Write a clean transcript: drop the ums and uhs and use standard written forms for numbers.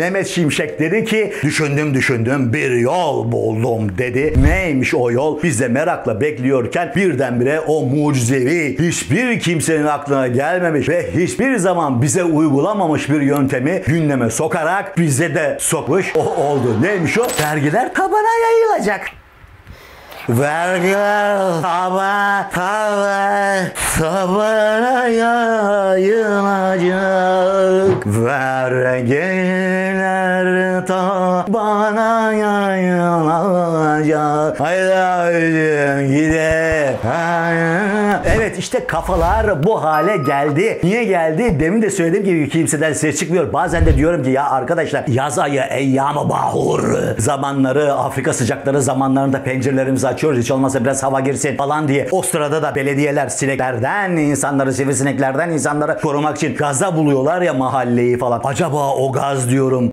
Mehmet Şimşek dedi ki düşündüm bir yol buldum dedi. Neymiş o yol? Biz de merakla bekliyorken birdenbire o mucizevi, hiçbir kimsenin aklına gelmemiş ve hiçbir zaman bize uygulamamış bir yöntemi gündeme sokarak bize de sokmuş. O oldu. Neymiş o? Vergiler tabana yayılacak. Vergiler tabana yayılacak. Vergiler tabana yayılacak. Haydi gidelim. Evet, işte kafalar bu hale geldi. Niye geldi? Demin de söylediğim gibi kimseden ses çıkmıyor. Bazen de diyorum ki ya arkadaşlar, yaz ayı, eyyam-ı bahur zamanları, Afrika sıcakları zamanlarında pencerelerimizi açıyoruz. Hiç olmazsa biraz hava girsin falan diye. O sırada da belediyeler sineklerden insanları, sivrisineklerden insanları korumak için gaza buluyorlar ya mahalleyi falan. Acaba o gaz diyorum